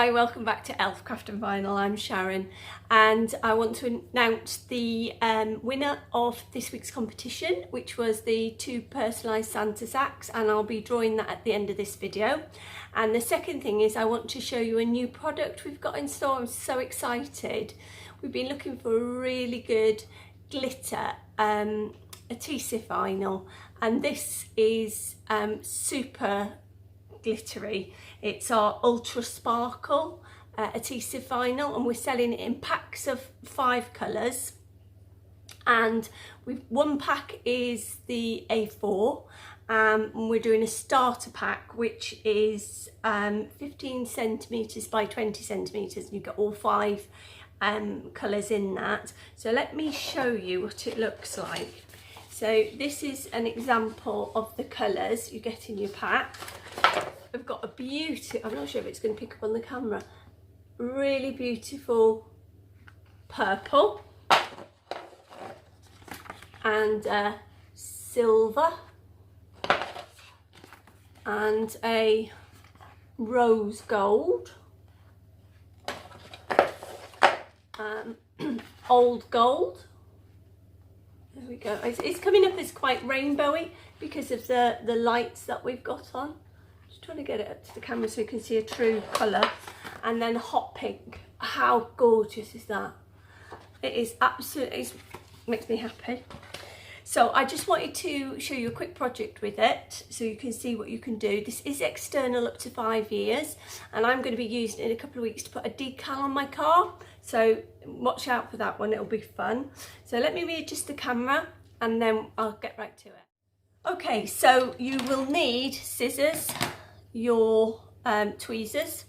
Hi, welcome back to Elf Craft and Vinyl. I'm Sharon and I want to announce the winner of this week's competition, which was the 2 personalised Santa sacks, and I'll be drawing that at the end of this video. And the second thing is I want to show you a new product we've got in store. I'm so excited. We've been looking for a really good glitter adhesive vinyl, and this is super glittery. It's our Ultra Sparkle adhesive vinyl, and we're selling it in packs of 5 colours. And one pack is the A4, and we're doing a starter pack which is 15 centimetres by 20 centimetres, and you've got all 5 colours in that. So let me show you what it looks like. So this is an example of the colours you get in your pack. I've got a beautiful, I'm not sure if it's going to pick up on the camera, really beautiful purple and silver and a rose gold, old gold. There we go. It's coming up as quite rainbowy because of the lights that we've got on. Trying to get it up to the camera so you can see a true colour. And then hot pink. How gorgeous is that? It is absolutely, it makes me happy. So I just wanted to show you a quick project with it so you can see what you can do. This is external up to 5 years, and I'm going to be using it in a couple of weeks to put a decal on my car, so watch out for that one, it'll be fun. So let me readjust the camera and then I'll get right to it. Okay, so you will need scissors, your tweezers,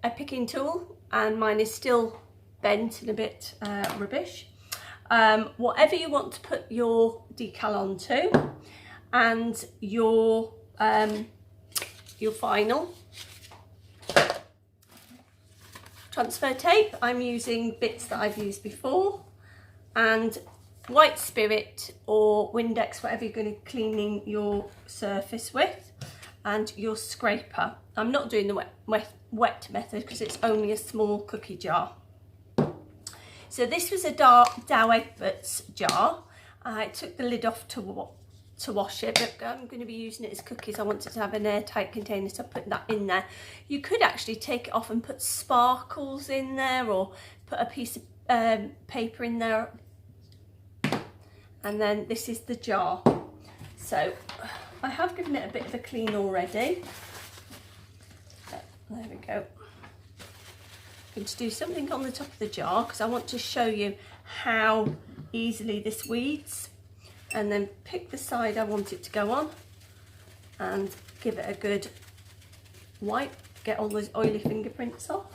a picking tool, and mine is still bent and a bit rubbish, whatever you want to put your decal onto, and your vinyl. Transfer tape, I'm using bits that I've used before, and white spirit or Windex, whatever you're going to cleaning your surface with, and your scraper. I'm not doing the wet method because it's only a small cookie jar. So this was a Dow Egberts jar. I took the lid off to wash it, but I'm going to be using it as cookies. I wanted to have an airtight container, so I put that in there. You could actually take it off and put sparkles in there, or put a piece of paper in there. And then this is the jar. So I have given it a bit of a clean already. There we go. I'm going to do something on the top of the jar because I want to show you how easily this weeds, and then pick the side I want it to go on and give it a good wipe, get all those oily fingerprints off.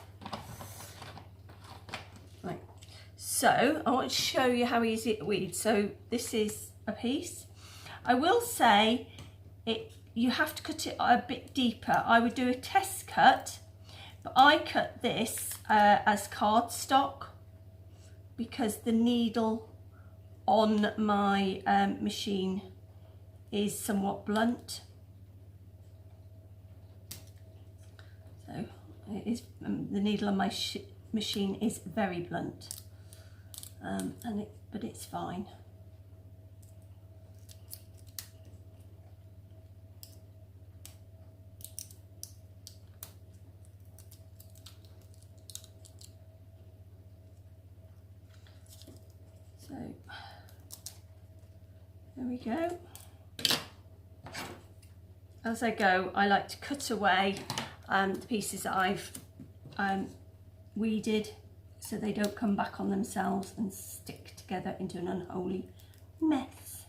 Right, so I want to show you how easy it weeds. So this is a piece. I will say you have to cut it a bit deeper. I would do a test cut, but I cut this as cardstock because the needle on my machine is somewhat blunt. So it is, the needle on my machine is very blunt, but it's fine. So there we go. As I go, I like to cut away the pieces that I've weeded so they don't come back on themselves and stick together into an unholy mess.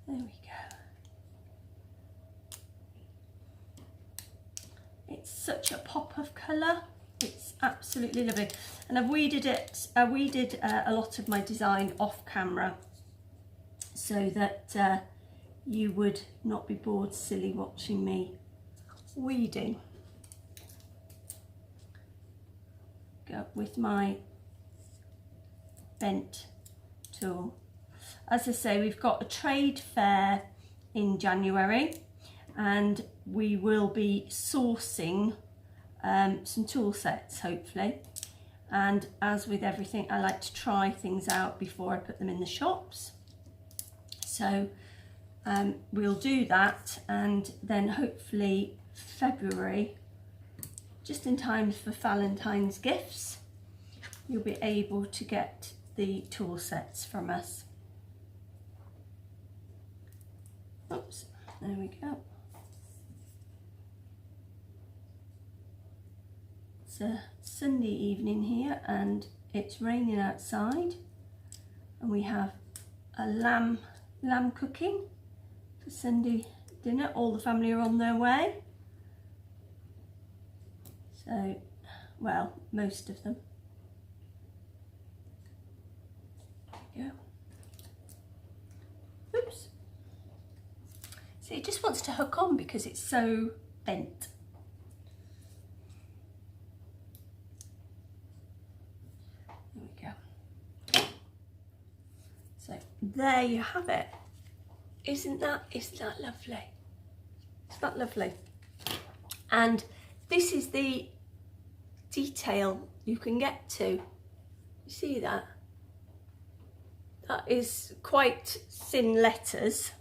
There we go. It's such a pop of colour. It's absolutely lovely, and I've weeded it. I weeded a lot of my design off camera so that you would not be bored silly watching me weeding. Go with my bent tool. As I say, we've got a trade fair in January, and we will be sourcing some tool sets hopefully. And as with everything, I like to try things out before I put them in the shops. So we'll do that, and then hopefully February, just in time for Valentine's gifts, you'll be able to get the tool sets from us. Oops, there we go. It's a Sunday evening here and it's raining outside, and we have a lamb cooking for Sunday dinner. All the family are on their way. So, well, most of them. There we go. Oops. See, it just wants to hook on because it's so bent. There we go. So there you have it. Isn't that lovely? Isn't that lovely? And this is the detail you can get to. You see that? That is quite thin letters.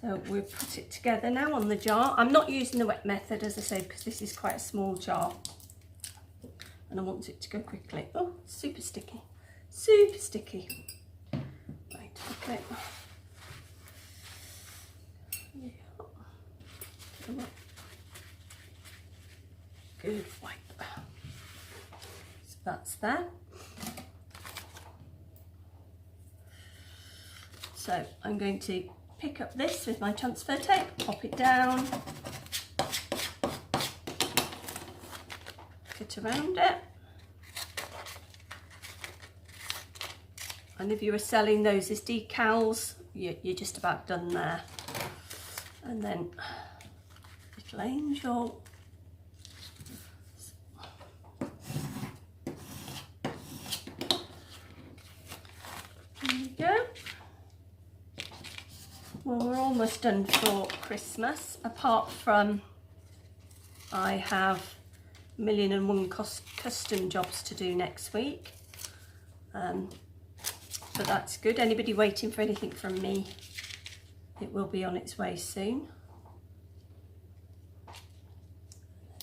So we'll put it together now on the jar. I'm not using the wet method, as I say, because this is quite a small jar and I want it to go quickly. Oh, super sticky, super sticky. Right, okay. Good wipe. So that's there. So I'm going to pick up this with my transfer tape, pop it down, cut around it. And if you were selling those as decals, you're just about done there. And then little angel. There you go. Well, we're almost done for Christmas, apart from I have 1,000,001 custom jobs to do next week. But that's good. Anybody waiting for anything from me, it will be on its way soon.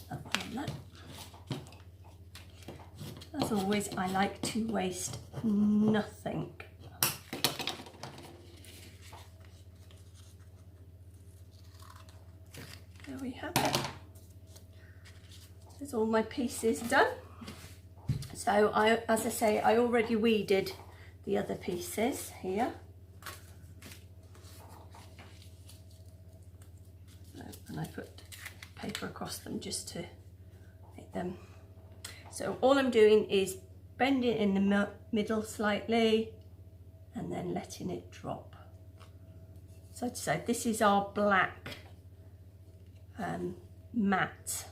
That one on that. As always, I like to waste nothing. There we have it. There's all my pieces done. So as I say, I already weeded the other pieces here. And I put paper across them just to make them. So all I'm doing is bending it in the middle slightly and then letting it drop. So to say, this is our black matte.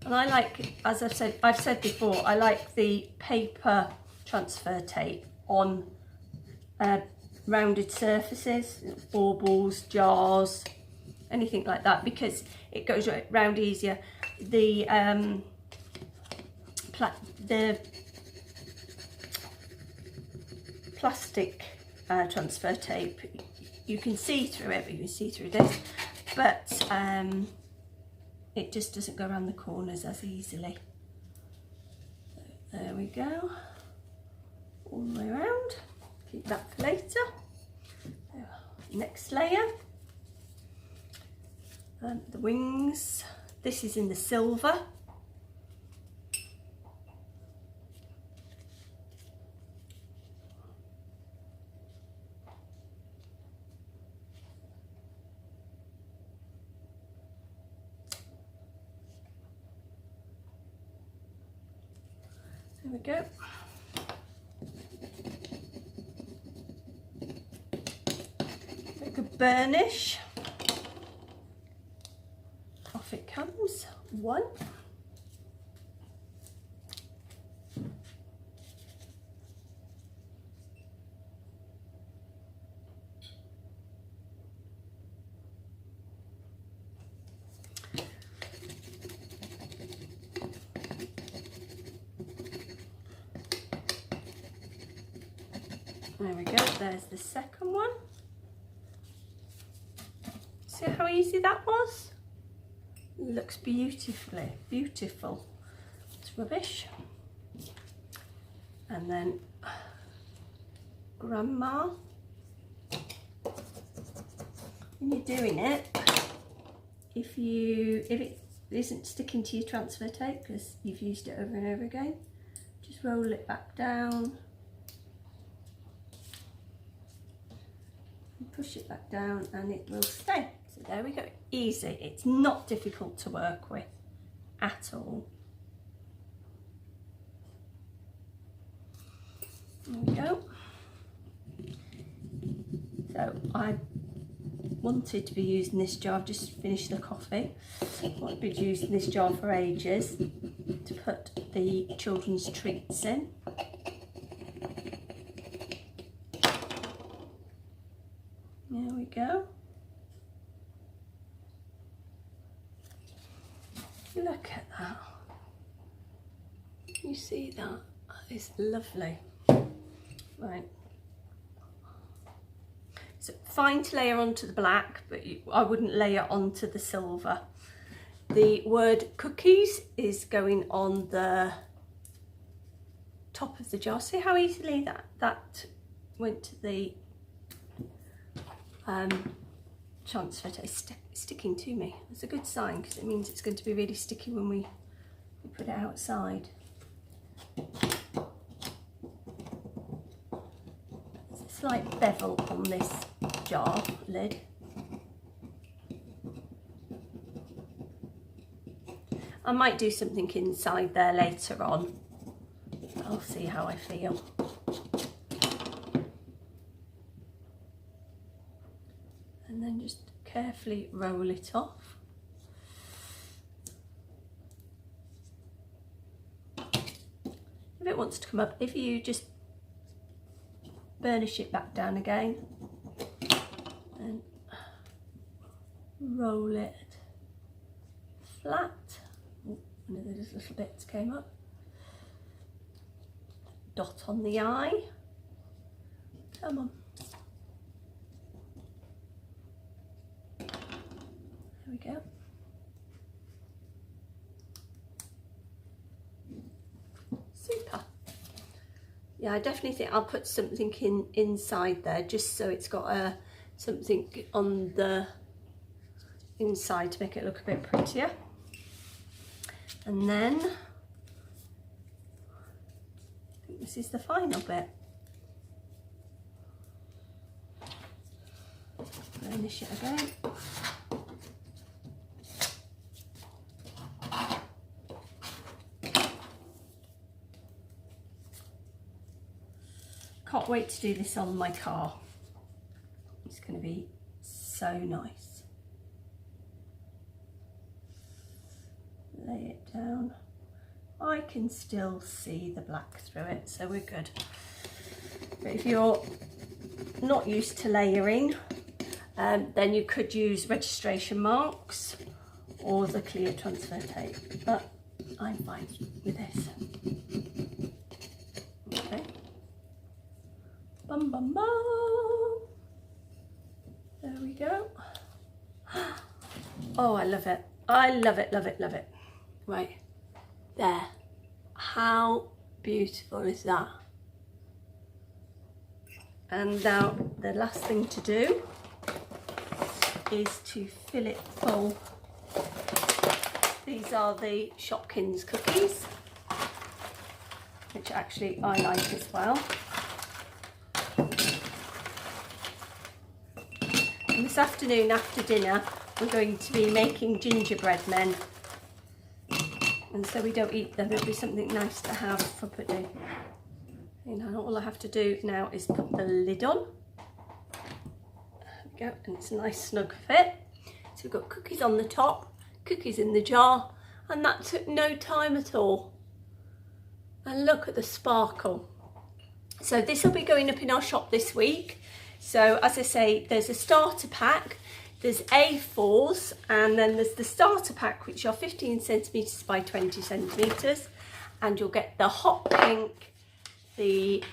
And I like, as I've said before, I like the paper transfer tape on rounded surfaces, baubles, jars, anything like that, because it goes round easier. The plastic transfer tape, you can see through it, but you can see through this, but it just doesn't go around the corners as easily. So there we go, all the way around. Keep that for later. Next layer, the wings. This is in the silver. There we go. Good burnish. Off it comes. One. There we go, there's the second one. See how easy that was? Looks beautifully, beautiful. It's rubbish. And then grandma, when you're doing it, if it isn't sticking to your transfer tape because you've used it over and over again, just roll it back down and push it back down and it will stay. So there we go, easy. It's not difficult to work with at all. There we go. So I wanted to be using this jar. I've just finished the coffee. I've been using this jar for ages to put the children's treats in. There we go. Look at that. You see that? It's lovely. Right. So fine to layer onto the black, but I wouldn't layer onto the silver. The word cookies is going on the top of the jar. See how easily that went to the transfer tape. Sticking to me. It's a good sign because it means it's going to be really sticky when we put it outside. There's a slight bevel on this jar lid. I might do something inside there later on. I'll see how I feel. And then just carefully roll it off. If it wants to come up, if you just burnish it back down again and roll it flat. Oh, one of those little bits came up. Dot on the eye. Come on. There we go. Super. Yeah, I definitely think I'll put something inside there just so it's got something on the inside to make it look a bit prettier. And then I think this is the final bit. Burnish it again. Can't wait to do this on my car. It's going to be so nice. Lay it down. I can still see the black through it, so we're good. But if you're not used to layering, then you could use registration marks or the clear transfer tape, but I'm fine with this. Okay. Bum bum bum. There we go. Oh, I love it. I love it, love it, love it. Right, there. How beautiful is that? And now the last thing to do is to fill it full. These are the Shopkins cookies, which actually I like as well. And this afternoon after dinner we're going to be making gingerbread men, and so we don't eat them. It'll be something nice to have for pudding. You know, all I have to do now is put the lid on. There we go, and it's a nice snug fit. So we've got cookies on the top, cookies in the jar, and that took no time at all. And look at the sparkle. So this will be going up in our shop this week. So as I say, there's a starter pack, there's A4s, and then there's the starter pack, which are 15 centimetres by 20 centimetres, and you'll get the hot pink, the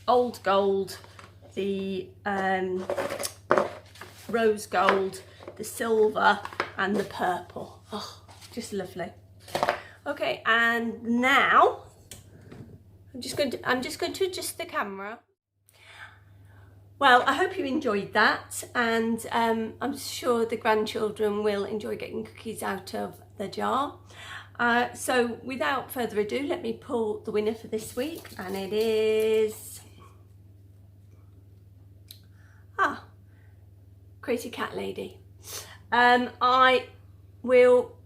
old gold, the rose gold, the silver and the purple. Oh, just lovely. Okay, and now I'm just going to adjust the camera. Well, I hope you enjoyed that, and I'm sure the grandchildren will enjoy getting cookies out of the jar. So without further ado, let me pull the winner for this week, and it is Crazy Cat Lady. I will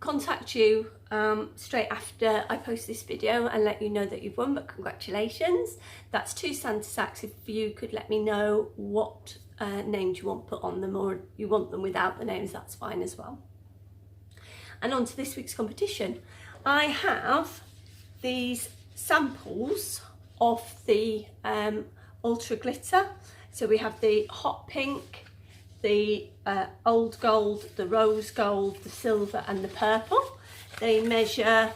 contact you straight after I post this video and let you know that you've won, but congratulations. That's 2 Santa sacks. If you could let me know what names you want put on them, or you want them without the names, that's fine as well. And on to this week's competition. I have these samples of the Ultra Glitter. So we have the hot pink, the old gold, the rose gold, the silver and the purple. They measure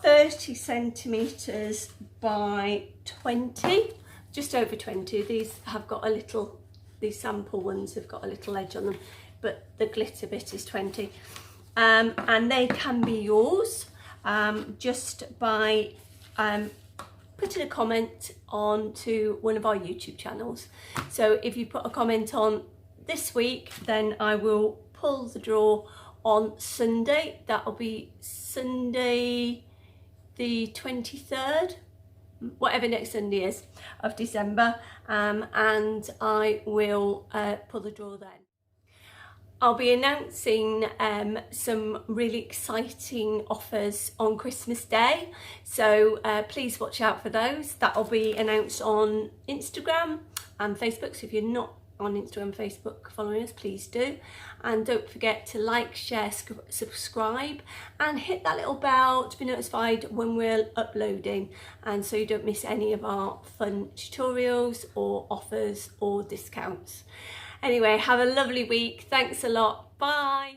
30 centimetres by 20, just over 20. These have got a little, these sample ones have got a little edge on them, but the glitter bit is 20. And they can be yours just by putting a comment on to one of our YouTube channels. So if you put a comment on this week, then I will pull the draw on Sunday. That'll be Sunday the 23rd, whatever next Sunday is, of December, and I will pull the draw then. I'll be announcing some really exciting offers on Christmas Day, so please watch out for those. That'll be announced on Instagram and Facebook, so if you're not on Instagram and Facebook following us, please do. And don't forget to like, share, subscribe and hit that little bell to be notified when we're uploading, and so you don't miss any of our fun tutorials or offers or discounts. Anyway, have a lovely week. Thanks a lot. Bye.